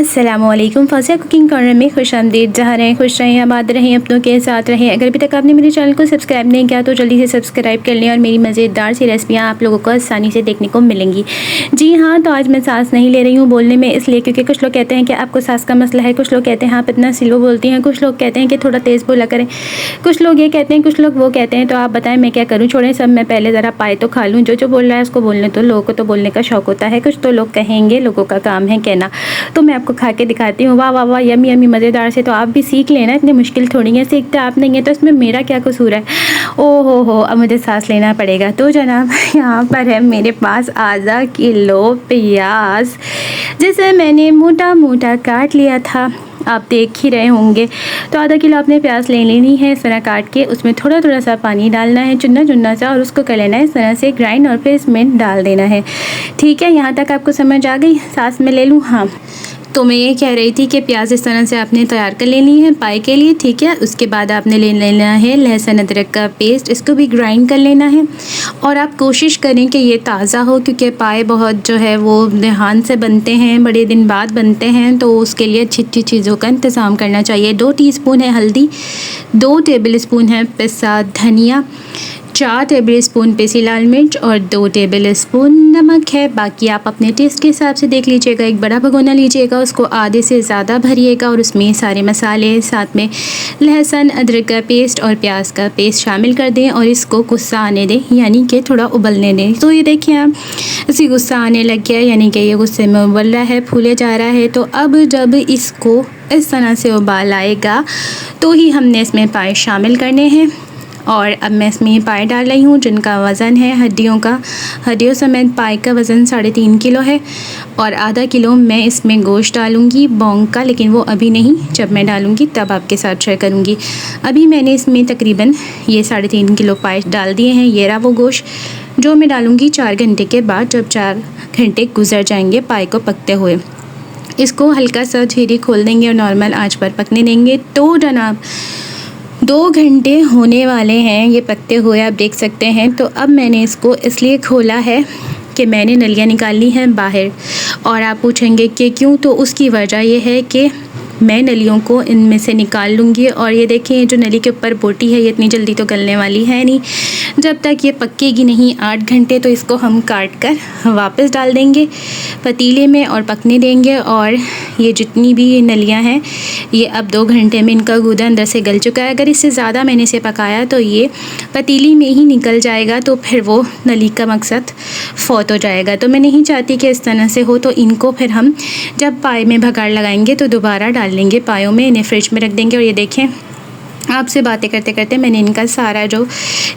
अस्सलामुअलैकुम। फ़ासिया cooking corner में खुशामदीद। जहाँ रहें खुश रहें, आबाद रहें, अपनों के साथ रहें। अगर अभी तक आपने मेरे चैनल को सब्सक्राइब नहीं किया तो जल्दी से सब्सक्राइब कर लें और मेरी मज़ेदार सी रेसिपियाँ आप लोगों को आसानी से देखने को मिलेंगी। जी हाँ, तो आज मैं सांस नहीं ले रही हूँ बोलने में, इसलिए क्योंकि कुछ लोग कहते हैं कि आपको सांस का मसला है, कुछ लोग कहते हैं आप इतना स्लो बोलती हैं, कुछ लोग कहते हैं कि थोड़ा तेज़ बोला करें, कुछ लोग ये कहते हैं, कुछ लोग वो कहते हैं। तो आप बताएं मैं क्या करूँ? छोड़ें सब, मैं पहले ज़रा पाए तो खा लूँ। जो बोल रहा है उसको बोलने तो, लोगों को तो बोलने का शौक़ होता है। कुछ तो लोग कहेंगे, लोगों का काम है कहना। तो मैं आपको खा के दिखाती हूँ। वाह वाह वाह, यमी यमी मज़ेदार से। तो आप भी सीख लेना, इतनी मुश्किल थोड़ी है, सीखते आप नहीं है तो इसमें मेरा क्या कसूर है। ओ हो, अब मुझे सांस लेना पड़ेगा। तो जनाब यहाँ पर है मेरे पास आधा किलो प्याज, जिसे मैंने मोटा मोटा काट लिया था, आप देख ही रहे होंगे। तो आधा किलो आपने प्याज ले लेनी है इस तरह काट के, उसमें थोड़ा थोड़ा सा पानी डालना है, चुन्ना चुन्ना सा, और उसको कर लेना है इस तरह से ग्राइंड, और फिर इसमें डाल देना है। ठीक है, यहाँ तक आपको समझ आ गई? सांस में ले लूँ? हाँ, तो मैं ये कह रही थी कि प्याज इस तरह से आपने तैयार कर लेनी है पाए के लिए। ठीक है, उसके बाद आपने ले लेना है लहसुन अदरक का पेस्ट, इसको भी ग्राइंड कर लेना है। और आप कोशिश करें कि ये ताज़ा हो, क्योंकि पाए बहुत जो है वो ध्यान से बनते हैं, बड़े दिन बाद बनते हैं, तो उसके लिए अच्छी अच्छी चीज़ों का इंतज़ाम करना चाहिए। 2 टीस्पून है हल्दी, 2 टेबल स्पून है पिसा धनिया, 4 टेबल स्पून पिसी लाल मिर्च और 2 टेबल स्पून नमक है। बाकी आप अपने टेस्ट के हिसाब से देख लीजिएगा। एक बड़ा भगोना लीजिएगा, उसको आधे से ज़्यादा भरिएगा और उसमें सारे मसाले, साथ में लहसुन अदरक का पेस्ट और प्याज का पेस्ट शामिल कर दें और इसको गुस्सा आने दें, यानी कि थोड़ा उबलने दें। तो ये देखिए आप, इसी गुस्सा आने लग गया, यानी कि ये गुस्से में उबल रहा है, फूले जा रहा है। तो अब जब इसको इस तरह से उबाल आएगा तो ही हमने इसमें पाए शामिल करने हैं। और अब मैं इसमें ये पाए डाल रही हूँ जिनका वज़न है हड्डियों समेत पाए का वज़न 3.5 किलो है। और आधा किलो मैं इसमें गोश्त डालूँगी बोंग का, लेकिन वो अभी नहीं, जब मैं डालूँगी तब आपके साथ शेयर करूँगी। अभी मैंने इसमें तकरीबन ये 3.5 किलो पाए डाल दिए हैं। ये रहा वो गोश्त, जो मैं डालूँगी 4 घंटे के बाद, जब 4 घंटे गुजर जाएंगे पाए को पकते हुए। इसको हल्का सा धीरे खोल देंगे और नॉर्मल आँच पर पकने देंगे। तो जनाब 2 घंटे होने वाले हैं ये पकते हुए, आप देख सकते हैं। तो अब मैंने इसको इसलिए खोला है कि मैंने नलियाँ निकालनी हैं बाहर। और आप पूछेंगे कि क्यों? तो उसकी वजह यह है कि मैं नलियों को इनमें से निकाल लूँगी। और ये देखें, जो नली के ऊपर बोटी है ये इतनी जल्दी तो गलने वाली है नहीं, जब तक ये पकेगी नहीं 8 घंटे। तो इसको हम काट कर वापस डाल देंगे पतीले में और पकने देंगे। और ये जितनी भी नलियाँ हैं ये अब 2 घंटे में इनका गूदा अंदर से गल चुका है। अगर इससे ज़्यादा मैंने इसे पकाया तो ये पतीली में ही निकल जाएगा, तो फिर वो नली का मकसद फ़ौत हो जाएगा। तो मैं नहीं चाहती कि इस तरह से हो। तो इनको फिर हम जब पाए में भगाड़ लगाएंगे तो दोबारा डाल लेंगे पायों में, इन्हें फ्रिज में रख देंगे। और ये देखें, आपसे बातें करते करते मैंने इनका सारा जो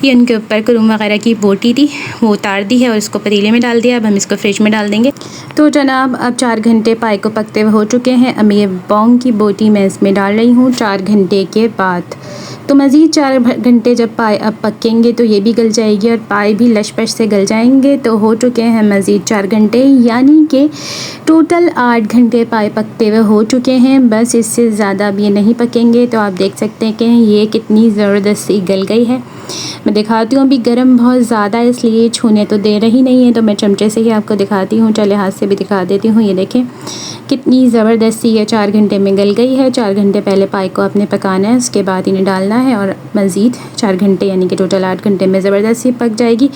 ये इनके ऊपर क्रूम वगैरह की बोटी थी वो उतार दी है और इसको पतीले में डाल दिया। अब हम इसको फ्रिज में डाल देंगे। तो जनाब अब 4 घंटे पाए को पकते हुए हो चुके हैं। अब ये बोंग की बोटी मैं इसमें डाल रही हूँ 4 घंटे के बाद। तो मज़ीद 4 घंटे जब पाए अब पकेंगे तो ये भी गल जाएगी और पाए भी लशपश से गल जाएंगे। तो हो चुके हैं मज़ीद 4 घंटे, यानी कि टोटल 8 घंटे पाए पकते हुए हो चुके हैं। बस इससे ज़्यादा अब ये नहीं पकेंगे। तो आप देख सकते हैं कि ये कितनी ज़बरदस्त सी गल गई है। मैं दिखाती हूँ, अभी गर्म बहुत ज़्यादा है इसलिए छूने तो दे रही नहीं है, तो मैं चमचे से ही आपको दिखाती हूँ। चले हाथ से भी दिखा देती हूँ। ये देखें कितनी ज़बरदस्त सी ये 4 घंटे में गल गई है। 4 घंटे पहले पाए को आपने पकाना है, उसके बाद इन्हें डालना है और मज़ीद 4 घंटे, यानी कि टोटल 8 घंटे में ज़बरदस्त सी पक जाएगी।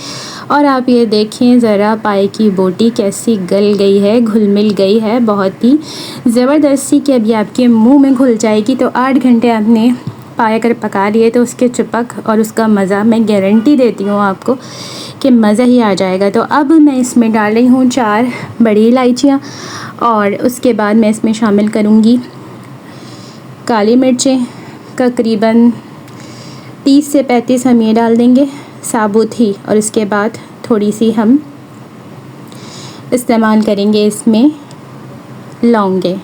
और आप ये देखें ज़रा पाए की बोटी कैसी गल गई है, घुल मिल गई है, बहुत ही ज़बरदस्त सी कि अभी आपके मुँह में घुल जाएगी। तो 8 घंटे आपने पाए कर पका लिए तो उसके चिपक और उसका मज़ा मैं गारंटी देती हूँ आपको कि मज़ा ही आ जाएगा। तो अब मैं इसमें डाल रही हूँ 4 बड़ी इलायचियाँ और उसके बाद मैं इसमें शामिल करूँगी काली मिर्चें, तकरीबन 30 से 35 हम ये डाल देंगे साबुत ही। और इसके बाद थोड़ी सी हम इस्तेमाल करेंगे इसमें लौंगे।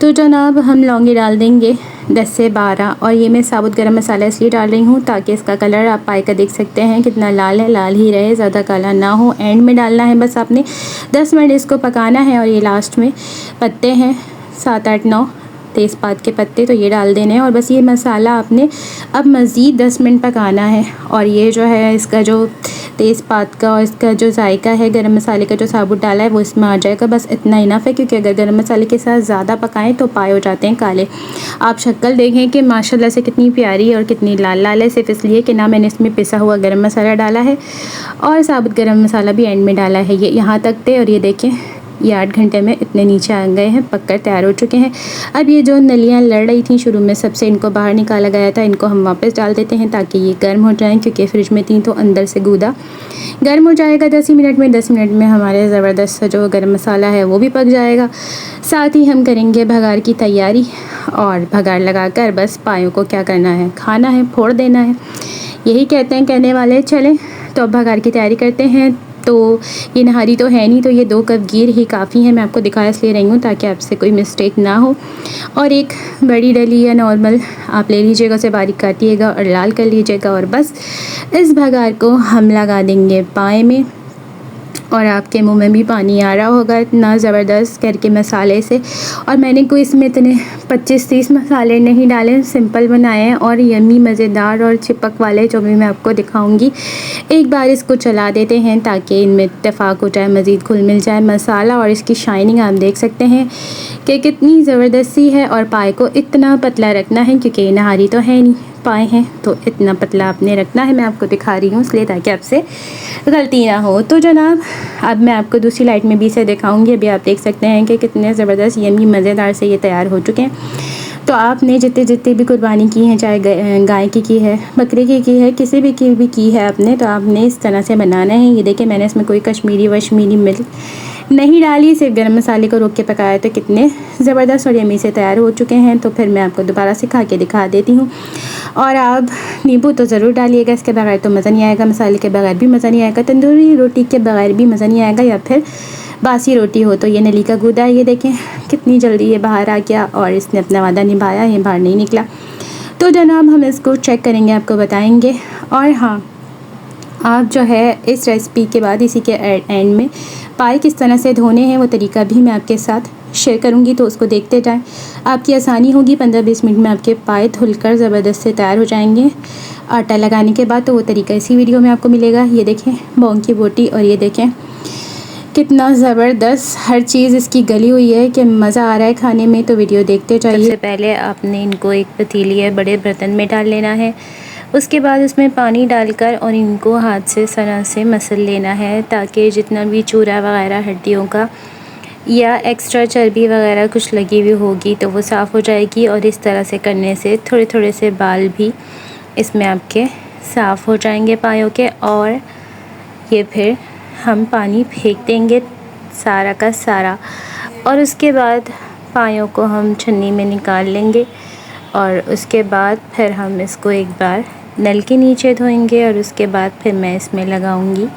तो जनाब हम लौंगे डाल देंगे 10 से 12। और ये मैं साबुत गरम मसाला इसलिए डाल रही हूँ ताकि इसका कलर आप पाए का देख सकते हैं कितना लाल है, लाल ही रहे, ज़्यादा काला ना हो। एंड में डालना है, बस आपने 10 मिनट इसको पकाना है। और ये लास्ट में पत्ते हैं 7, 8, 9 तेज़पात के पत्ते, तो ये डाल देने हैं और बस ये मसाला आपने अब मज़ीद 10 मिनट पकाना है। और ये जो है इसका जो तेज़पात का और इसका जो जायका है गरम मसाले का जो साबुत डाला है वो इसमें आ जाएगा। बस इतना इनफ है, क्योंकि अगर गरम मसाले के साथ ज़्यादा पकाएं तो पाए हो जाते हैं काले। आप शक्ल देखें कि माशाल्लाह से कितनी प्यारी और कितनी लाल लाल है, सिर्फ इसलिए कि ना मैंने इसमें पिसा हुआ गरम मसाला डाला है और साबुत गरम मसाला भी एंड में डाला है। ये यहाँ तक थे और ये देखें ये 8 घंटे में इतने नीचे आ गए हैं, पककर तैयार हो चुके हैं। अब ये जो नलियाँ लड़ रही थी शुरू में सबसे, इनको बाहर निकाला गया था, इनको हम वापस डाल देते हैं ताकि ये गर्म हो जाएं, क्योंकि फ्रिज में थी तो अंदर से गूदा गर्म हो जाएगा 10 ही मिनट में। 10 मिनट में हमारे ज़बरदस्त सा जो गर्म मसाला है वो भी पक जाएगा। साथ ही हम करेंगे भगार की तैयारी और भगार लगाकर बस पायों को क्या करना है, खाना है, फोड़ देना है, यही कहते हैं कहने वाले। चलें तो अब भगार की तैयारी करते हैं। तो ये नहारी तो है नहीं, तो ये 2 कप घी ही काफ़ी है। मैं आपको दिखा इसलिए रही हूँ ताकि आपसे कोई मिस्टेक ना हो। और एक बड़ी डली या नॉर्मल आप ले लीजिएगा, उसे बारीक काटिएगा और लाल कर लीजिएगा। और बस इस भगार को हम लगा देंगे पाए में और आपके मुंह में भी पानी आ रहा होगा इतना ज़बरदस्त करके मसाले से। और मैंने कोई इसमें इतने 25-30 मसाले नहीं डाले, सिंपल बनाए हैं और यम्मी मज़ेदार और चिपक वाले, जो भी मैं आपको दिखाऊंगी। एक बार इसको चला देते हैं ताकि इनमें इत्तेफाक हो जाए, मज़ीद घुल मिल जाए मसाला। और इसकी शाइनिंग आप देख सकते हैं कि कितनी ज़बरदस्ती है। और पाए को इतना पतला रखना है, क्योंकि नहारी तो है नहीं, पाए हैं तो इतना पतला आपने रखना है। मैं आपको दिखा रही हूँ इसलिए ताकि आपसे गलती ना हो। तो जनाब अब मैं आपको दूसरी लाइट में भी इसे दिखाऊंगी। अभी आप देख सकते हैं कि कितने ज़बरदस्त यम्मी मज़ेदार से ये तैयार हो चुके हैं। तो आपने जितनी भी कुर्बानी की है, चाहे गाय की है, बकरे की है, किसी भी की है आपने, तो आपने इस तरह से बनाना है। ये देखिए मैंने इसमें कोई कश्मीरी वश्मीरी मिर्च नहीं डाली, सिर्फ गरम मसाले को रोक के पकाया, तो कितने ज़बरदस्त और यम्मी से तैयार हो चुके हैं। तो फिर मैं आपको दोबारा से खा के दिखा देती हूँ। और आप नींबू तो ज़रूर डालिएगा, इसके बगैर तो मज़ा नहीं आएगा, मसाले के बगैर भी मज़ा नहीं आएगा, तंदूरी रोटी के बगैर भी मज़ा नहीं आएगा, या फिर बासी रोटी हो। तो ये नली का गूदा है, ये देखें कितनी जल्दी ये बाहर आ गया और इसने अपना वादा निभाया, ये बाहर नहीं निकला। तो जनाब हम इसको चेक करेंगे, आपको बताएंगे। और हाँ, आप जो है इस रेसिपी के बाद इसी के एंड में पाए किस तरह से धोने हैं वो तरीका भी मैं आपके साथ शेयर करूंगी, तो उसको देखते जाएं, आपकी आसानी होगी। 15-20 मिनट में आपके पाए धुलकर ज़बरदस्त से तैयार हो जाएंगे आटा लगाने के बाद। तो वो तरीका इसी वीडियो में आपको मिलेगा। ये देखें बॉन्ग की बोटी, और ये देखें कितना ज़बरदस्त हर चीज़ इसकी गली हुई है कि मज़ा आ रहा है खाने में। तो वीडियो देखते जाइए। सबसे पहले आपने इनको एक पतीली या बड़े बर्तन में डाल लेना है, उसके बाद उसमें पानी डालकर और इनको हाथ से सरा से मसल लेना है, ताकि जितना भी चूरा वगैरह हड्डियों का या एक्स्ट्रा चर्बी वगैरह कुछ लगी हुई होगी तो वो साफ़ हो जाएगी। और इस तरह से करने से थोड़े थोड़े से बाल भी इसमें आपके साफ़ हो जाएंगे पायों के। और ये फिर हम पानी फेंक देंगे सारा का सारा, और उसके बाद पायों को हम छन्नी में निकाल लेंगे। और उसके बाद फिर हम इसको एक बार नल के नीचे धोएंगे और उसके बाद फिर मैं इसमें लगाऊंगी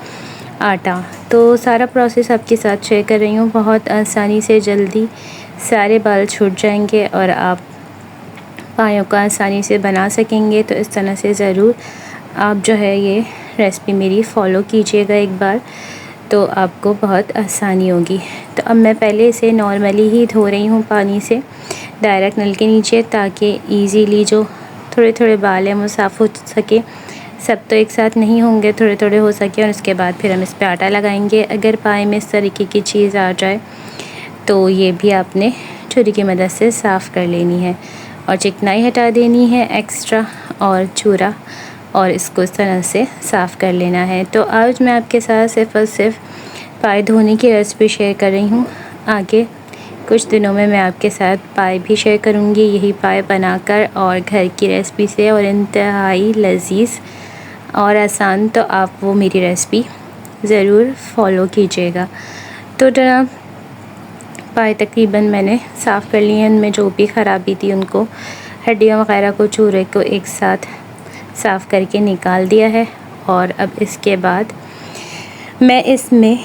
आटा। तो सारा प्रोसेस आपके साथ शेयर कर रही हूँ, बहुत आसानी से जल्दी सारे बाल छूट जाएंगे और आप पायों का आसानी से बना सकेंगे। तो इस तरह से ज़रूर आप जो है ये रेसिपी मेरी फ़ॉलो कीजिएगा एक बार, तो आपको बहुत आसानी होगी। तो अब मैं पहले इसे नॉर्मली ही धो रही हूँ पानी से डायरेक्ट नल के नीचे, ताकि इजीली जो थोड़े थोड़े बाल हैं वो साफ़ हो सके। सब तो एक साथ नहीं होंगे, थोड़े थोड़े हो सके। और उसके बाद फिर हम इस पर आटा लगाएंगे। अगर पाए में इस तरीके की चीज़ आ जाए तो ये भी आपने छुरी की मदद से साफ़ कर लेनी है और चिकनाई हटा देनी है एक्स्ट्रा और चूरा, और इसको इस तरह से साफ़ कर लेना है। तो आज मैं आपके साथ सिर्फ़ और सिर्फ पाए धोने की रेसिपी शेयर कर रही हूँ। आगे कुछ दिनों में मैं आपके साथ पाए भी शेयर करूँगी, यही पाए बनाकर और घर की रेसिपी से, और इंतहाई लजीज़ और आसान। तो आप वो मेरी रेसिपी ज़रूर फ़ॉलो कीजिएगा। तो जनाब पाए तकरीबन मैंने साफ़ कर लिए हैं, उनमें जो भी ख़राबी थी उनको, हड्डियाँ वगैरह को, चूरे को एक साथ साफ़ करके निकाल दिया है। और अब इसके बाद मैं इसमें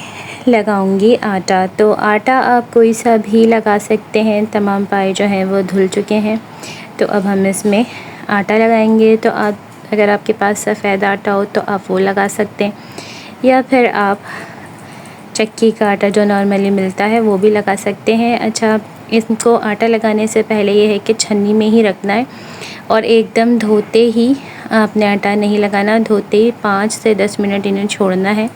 लगाऊंगी आटा। तो आटा आप कोई सा भी लगा सकते हैं, तमाम पाए जो हैं वो धुल चुके हैं। तो अब हम इसमें आटा लगाएंगे। तो आप अगर आपके पास सफ़ेद आटा हो तो आप वो लगा सकते हैं, या फिर आप चक्की का आटा जो नॉर्मली मिलता है वो भी लगा सकते हैं। अच्छा, इनको आटा लगाने से पहले ये है कि छन्नी में ही रखना है और एकदम धोते ही आपने आटा नहीं लगाना, धोते ही 5 से 10 मिनट इन्हें छोड़ना है।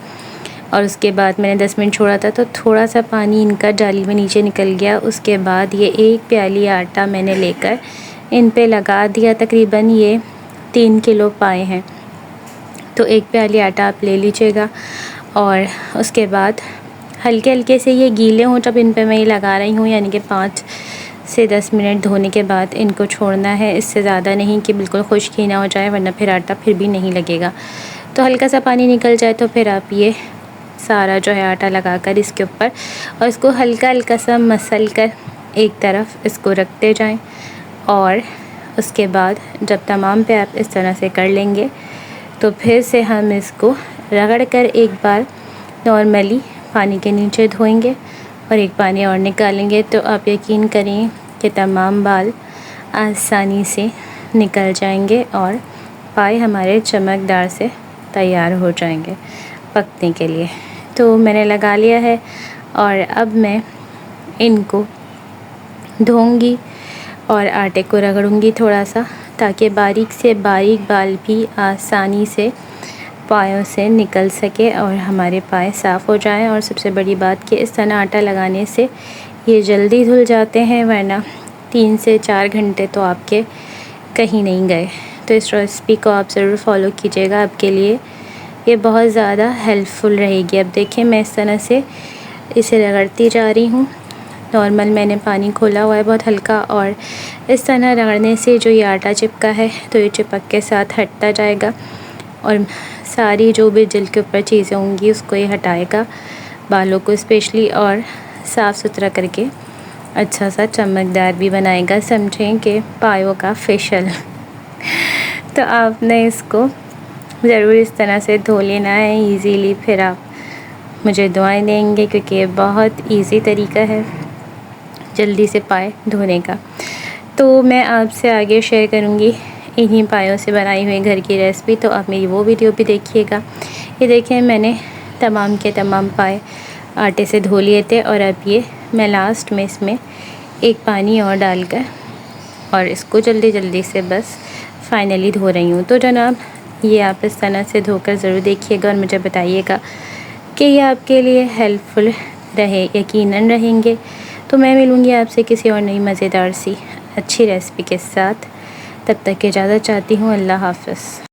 और उसके बाद मैंने 10 मिनट छोड़ा था तो थोड़ा सा पानी इनका जाली में नीचे निकल गया। उसके बाद ये 1 प्याली आटा मैंने लेकर इन पे लगा दिया। तकरीबन ये 3 किलो पाए हैं, तो 1 प्याली आटा आप ले लीजिएगा। और उसके बाद हल्के हल्के से ये गीले हों जब इन पे मैं ये लगा रही हूँ, यानी कि 5 से 10 मिनट धोने के बाद इनको छोड़ना है। इससे ज़्यादा नहीं कि बिल्कुल खुश्क ही ना हो जाए, वरना फिर आटा फिर भी नहीं लगेगा। तो हल्का सा पानी निकल जाए तो फिर आप ये सारा जो है आटा लगाकर इसके ऊपर और इसको हल्का हल्का सा मसल कर एक तरफ इसको रखते जाएं। और उसके बाद जब तमाम पे आप इस तरह से कर लेंगे तो फिर से हम इसको रगड़ कर एक बार नॉर्मली पानी के नीचे धोएंगे और एक पानी और निकालेंगे। तो आप यकीन करें कि तमाम बाल आसानी से निकल जाएंगे और पाए हमारे चमकदार से तैयार हो जाएंगे पकने के लिए। तो मैंने लगा लिया है और अब मैं इनको धोऊंगी और आटे को रगड़ूंगी थोड़ा सा, ताकि बारीक से बारीक बाल भी आसानी से पायों से निकल सके और हमारे पाए साफ़ हो जाएं। और सबसे बड़ी बात कि इस तरह आटा लगाने से ये जल्दी धुल जाते हैं, वरना 3 से 4 घंटे तो आपके कहीं नहीं गए। तो इस रेसिपी को आप ज़रूर फॉलो कीजिएगा, आपके लिए ये बहुत ज़्यादा हेल्पफुल रहेगी। अब देखिए मैं इस तरह से इसे रगड़ती जा रही हूँ। नॉर्मल मैंने पानी खोला हुआ है बहुत हल्का, और इस तरह रगड़ने से जो ये आटा चिपका है तो ये चिपक के साथ हटता जाएगा और सारी जो भी जल के ऊपर चीज़ें होंगी उसको ये हटाएगा, बालों को स्पेशली, और साफ़ सुथरा करके अच्छा सा चमकदार भी बनाएगा। समझें कि पायों का फेशियल। तो आपने इसको ज़रूर इस तरह से धो लेना है इजीली, फिर आप मुझे दुआएं देंगे, क्योंकि ये बहुत इजी तरीका है जल्दी से पाए धोने का। तो मैं आपसे आगे शेयर करूँगी इन्हीं पायों से बनाई हुई घर की रेसिपी, तो आप मेरी वो वीडियो भी देखिएगा। ये देखें मैंने तमाम के तमाम पाए आटे से धो लिए थे और अब ये मैं लास्ट में इसमें एक पानी और डालकर और इसको जल्दी जल्दी से बस फाइनली धो रही हूँ। तो जनाब ये आप इस तरह से धोकर ज़रूर देखिएगा और मुझे बताइएगा कि ये आपके लिए हेल्पफुल रहे, यकीनन रहेंगे। तो मैं मिलूँगी आपसे किसी और नई मज़ेदार सी अच्छी रेसिपी के साथ। तब तक इजाज़त चाहती हूँ। अल्लाह हाफ़िज़।